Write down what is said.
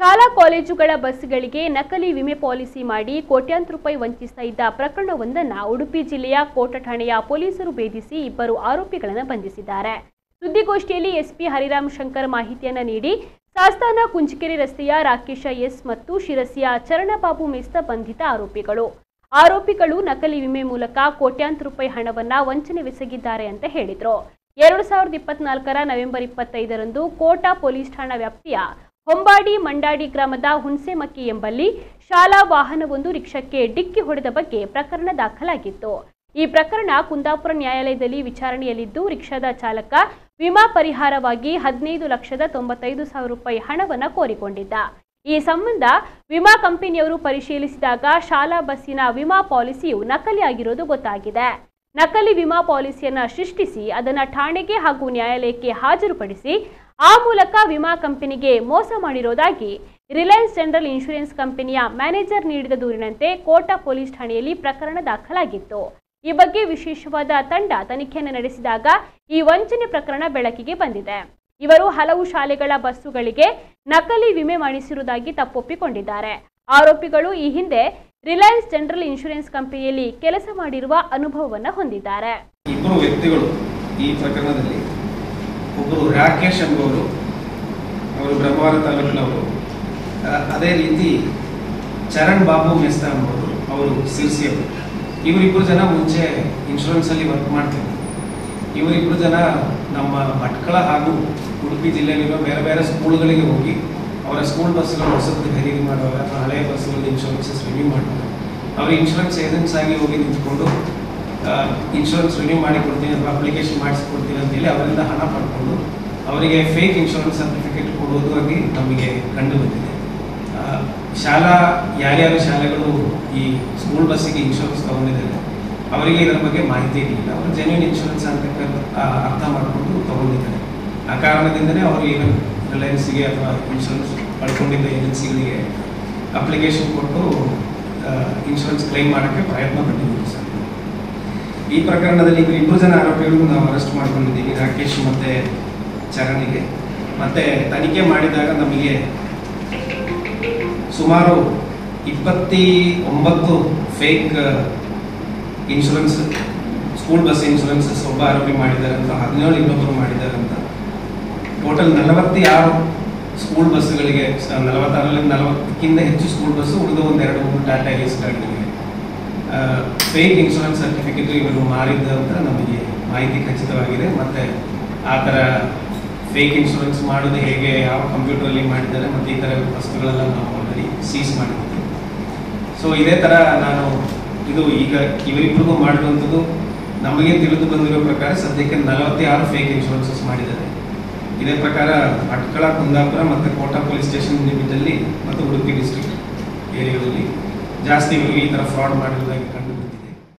ಶಾಲಾ ಕಾಲೇಜುಗಳ ಬಸ್ಗಳಿಗೆ ನಕಲಿ ವಿಮೆ ಪಾಲಿಸಿ ಮಾಡಿ ಕೋಟ್ಯಾಂತರ ರೂಪಾಯಿ ವಂಚಿಸ್ತಾ ಇದ್ದ ಪ್ರಕರಣವೊಂದನ್ನು ಉಡುಪಿ ಜಿಲ್ಲೆಯ ಕೋಟ ಠಾಣೆಯ ಪೊಲೀಸರು ಭೇದಿಸಿ ಇಬ್ಬರು ಆರೋಪಿಗಳನ್ನು ಬಂಧಿಸಿದ್ದಾರೆ. ಸುದ್ದಿಗೋಷ್ಠಿಯಲ್ಲಿ ಎಸ್ಪಿ ಹರಿರಾಮ್ ಶಂಕರ್ ಮಾಹಿತಿಯನ್ನು ನೀಡಿ ಸಾಸ್ತಾನ ಕುಂಚಿಕೆರೆ ರಸ್ತೆಯ ರಾಕೇಶ ಎಸ್ ಮತ್ತು ಶಿರಸಿಯ ಚರಣಬಾಬು ಮೆಸ್ತ ಬಂಧಿತ ಆರೋಪಿಗಳು ನಕಲಿ ವಿಮೆ ಮೂಲಕ ಕೋಟ್ಯಾಂತರ ರೂಪಾಯಿ ಹಣವನ್ನು ವಂಚನೆವೆಸಗಿದ್ದಾರೆ ಅಂತ ಹೇಳಿದರು. 2024ರ ನವೆಂಬರ್ 25ರಂದು ಕೋಟ ಪೊಲೀಸ್ ಠಾಣಾ ವ್ಯಾಪ್ತಿಯ ಹೊಂಬಾಡಿ ಮಂಡಾಡಿ ಗ್ರಾಮದ ಹುಣಸೆಮಕ್ಕಿ ಎಂಬಲ್ಲಿ ಶಾಲಾ ವಾಹನವೊಂದು ರಿಕ್ಷಾಕ್ಕೆ ಡಿಕ್ಕಿ ಹೊಡೆದ ಬಗ್ಗೆ ಪ್ರಕರಣ ದಾಖಲಾಗಿತ್ತು. ಈ ಪ್ರಕರಣ ಕುಂದಾಪುರ ನ್ಯಾಯಾಲಯದಲ್ಲಿ ವಿಚಾರಣೆಯಲ್ಲಿದ್ದು, ರಿಕ್ಷಾದ ಚಾಲಕ ವಿಮಾ ಪರಿಹಾರವಾಗಿ 15,95,000 ರೂಪಾಯಿ ಹಣವನ್ನು ಕೋರಿಕೊಂಡಿದ್ದ. ಈ ಸಂಬಂಧ ವಿಮಾ ಕಂಪನಿಯವರು ಪರಿಶೀಲಿಸಿದಾಗ ಶಾಲಾ ಬಸ್ಸಿನ ವಿಮಾ ಪಾಲಿಸಿಯು ನಕಲಿಯಾಗಿರುವುದು ಗೊತ್ತಾಗಿದೆ. ನಕಲಿ ವಿಮಾ ಪಾಲಿಸಿಯನ್ನು ಸೃಷ್ಟಿಸಿ ಅದನ್ನು ಠಾಣೆಗೆ ಹಾಗೂ ನ್ಯಾಯಾಲಯಕ್ಕೆ ಹಾಜರುಪಡಿಸಿ ಆ ಮೂಲಕ ವಿಮಾ ಕಂಪನಿಗೆ ಮೋಸ ಮಾಡಿರೋದಾಗಿ ರಿಲಯನ್ಸ್ ಜನರಲ್ ಇನ್ಶೂರೆನ್ಸ್ ಕಂಪನಿಯ ಮ್ಯಾನೇಜರ್ ನೀಡಿದ ದೂರಿನಂತೆ ಕೋಟ ಪೊಲೀಸ್ ಠಾಣೆಯಲ್ಲಿ ಪ್ರಕರಣ ದಾಖಲಾಗಿತ್ತು. ಈ ಬಗ್ಗೆ ವಿಶೇಷವಾದ ತಂಡ ತನಿಖೆಯನ್ನು ನಡೆಸಿದಾಗ ಈ ವಂಚನೆ ಪ್ರಕರಣ ಬೆಳಕಿಗೆ ಬಂದಿದೆ. ಇವರು ಹಲವು ಶಾಲೆಗಳ ಬಸ್ಸುಗಳಿಗೆ ನಕಲಿ ವಿಮೆ ಮಾಡಿಸಿರುವುದಾಗಿ ತಪ್ಪೊಪ್ಪಿಕೊಂಡಿದ್ದಾರೆ. ಆರೋಪಿಗಳು ಈ ಹಿಂದೆ ರಿಲಯನ್ಸ್ ಜನರಲ್ ಇನ್ಶೂರೆನ್ಸ್ ಕಂಪನಿಯಲ್ಲಿ ಕೆಲಸ ಮಾಡಿರುವ ಅನುಭವವನ್ನು ಹೊಂದಿದ್ದಾರೆ. ಇಬ್ಬರು ವ್ಯಕ್ತಿಗಳು ಈ ಪ್ರಕರಣದಲ್ಲಿ, ಒಬ್ಬರು ರಾಕೇಶ್ ಎಂಬುವರು, ಅವರು ಬ್ರಹ್ಮವರ ತಾಲೂಕಿನವರು. ಅದೇ ರೀತಿ ಚರಣ್ ಬಾಬು ಮೆಸ್ತಾ ಎಂಬುವರು, ಅವರು ಸಿರ್ಸಿಯವರು. ಇವರಿಬ್ಬರು ಜನ ಮುಂಚೆ ಇನ್ಶೂರೆನ್ಸ್ ಅಲ್ಲಿ ವರ್ಕ್ ಮಾಡ್ತಿದ್ರು. ಇವರಿಬ್ಬರು ಜನ ನಮ್ಮ ಭಟ್ಕಳ ಹಾಗೂ ಉಡುಪಿ ಜಿಲ್ಲೆಯಲ್ಲಿರುವ ಬೇರೆ ಬೇರೆ ಸ್ಕೂಲ್ಗಳಿಗೆ ಹೋಗಿ ಅವರ ಸ್ಕೂಲ್ ಬಸ್ಸುಗಳು ಹೊಸದು ಖರೀದಿ ಮಾಡುವಾಗ ಅಥವಾ ಹಳೆಯ ಬಸ್ಸುಗಳಲ್ಲಿ ಇನ್ಶೂರೆನ್ಸಸ್ ರಿನ್ಯೂ ಮಾಡುವಾಗ ಅವರು ಇನ್ಶೂರೆನ್ಸ್ ಏಜೆನ್ಸ್ ಆಗಿ ಹೋಗಿ ನಿಂತ್ಕೊಂಡು ಇನ್ಶೂರೆನ್ಸ್ ರಿನ್ಯೂ ಮಾಡಿ ಕೊಡ್ತೀನಿ ಅಥವಾ ಅಪ್ಲಿಕೇಶನ್ ಮಾಡಿಸ್ಕೊಡ್ತೀನಿ ಅಂತೇಳಿ ಅವರಿಂದ ಹಣ ಪಡ್ಕೊಂಡು ಅವರಿಗೆ ಫೇಕ್ ಇನ್ಶೂರೆನ್ಸ್ ಸರ್ಟಿಫಿಕೇಟ್ ಕೊಡುವುದು ಆಗಿ ನಮಗೆ ಕಂಡು ಬಂದಿದೆ. ಯಾರ್ಯಾರು ಶಾಲೆಗಳು ಈ ಸ್ಕೂಲ್ ಬಸ್ಸಿಗೆ ಇನ್ಶೂರೆನ್ಸ್ ತಗೊಂಡಿದ್ದಾರೆ ಅವರಿಗೆ ಇದರ ಬಗ್ಗೆ ಮಾಹಿತಿ ಇರಲಿಲ್ಲ. ಅವರು ಜೆನ್ಯೂನ್ ಇನ್ಶೂರೆನ್ಸ್ ಅಂತ ಅರ್ಥ ಮಾಡಿಕೊಂಡು ತಗೊಂಡಿದ್ದಾರೆ. ಆ ಕಾರಣದಿಂದನೇ ಅವರು ಈಗ ರಿಲಯನ್ಸ್ಗೆ ಅಥವಾ ಇನ್ಶೂರೆನ್ಸ್ ಪಡ್ಕೊಂಡಿದ್ದ ಏಜೆನ್ಸಿಗಳಿಗೆ ಅಪ್ಲಿಕೇಶನ್ ಕೊಟ್ಟು ಇನ್ಶೂರೆನ್ಸ್ ಕ್ಲೈಮ್ ಮಾಡೋಕ್ಕೆ ಪ್ರಯತ್ನ ಪಟ್ಟಿದ್ದೀವಿ ಸರ್. ಈ ಪ್ರಕರಣದಲ್ಲಿ ಇಬ್ಬರು ಜನ ಆರೋಪಿಗಳು ನಾವು ಅರೆಸ್ಟ್ ಮಾಡ್ಕೊಂಡಿದ್ದೀವಿ, ರಾಕೇಶ್ ಮತ್ತು ಚರಣಿಗೆ. ಮತ್ತು ತನಿಖೆ ಮಾಡಿದಾಗ ನಮಗೆ ಸುಮಾರು 29 fake insurance school bus insurances ಒಬ್ಬ ಆರೋಪಿ ಮಾಡಿದ್ದಾರೆ ಅಂತ, 17 ಇನ್ನೊಬ್ಬರು ಮಾಡಿದ್ದಾರೆ ಅಂತ. ಟೋಟಲ್ 46 ಸ್ಕೂಲ್ ಬಸ್ಸುಗಳಿಗೆ, 46ರಿಂದ ಹೆಚ್ಚು ಸ್ಕೂಲ್ ಬಸ್ಸು, ಉಳಿದು ಒಂದು 2-3 ಟಾಟಾ ಏಸ್ಗಳಿವೆ. ಫೇಕ್ ಇನ್ಶೂರೆನ್ಸ್ ಸರ್ಟಿಫಿಕೇಟ್ ಇವರು ಮಾರಿದ್ದ ಅಂತ ನಮಗೆ ಮಾಹಿತಿ ಖಚಿತವಾಗಿದೆ. ಮತ್ತು ಆ ಥರ ಫೇಕ್ ಇನ್ಶೂರೆನ್ಸ್ ಮಾಡೋದು ಹೇಗೆ, ಯಾವ ಕಂಪ್ಯೂಟರಲ್ಲಿ ಮಾಡಿದ್ದಾರೆ ಮತ್ತು ಈ ಥರ ವಸ್ತುಗಳೆಲ್ಲ ನಾವು ಆಲ್ರೆಡಿ ಸೀಸ್ ಮಾಡಿದ್ದೀವಿ. ಸೊ ಇದೇ ಥರ ಇದು ಈಗ ಇವರಿಬ್ಬರಿಗೂ ಮಾಡಿರುವಂಥದ್ದು ನಮಗೆ ತಿಳಿದು ಬಂದಿರೋ ಪ್ರಕಾರ ಸದ್ಯಕ್ಕೆ 46 ಫೇಕ್ ಇನ್ಶೂರೆನ್ಸಸ್ ಮಾಡಿದ್ದಾರೆ. ಇದೇ ಪ್ರಕಾರ ಭಟ್ಕಳ, ಕುಂದಾಪುರ ಮತ್ತು ಕೋಟ ಪೊಲೀಸ್ ಸ್ಟೇಷನ್ ಲಿಮಿಟಲ್ಲಿ ಮತ್ತು ಉಡುಪಿ ಡಿಸ್ಟ್ರಿಕ್ಟ್ ಏರಿಯಾದಲ್ಲಿ ಜಾಸ್ತಿ ಇವರಿಗೆ ಈ ಥರ ಫ್ರಾಡ್ ಮಾಡಿರೋದಾಗಿ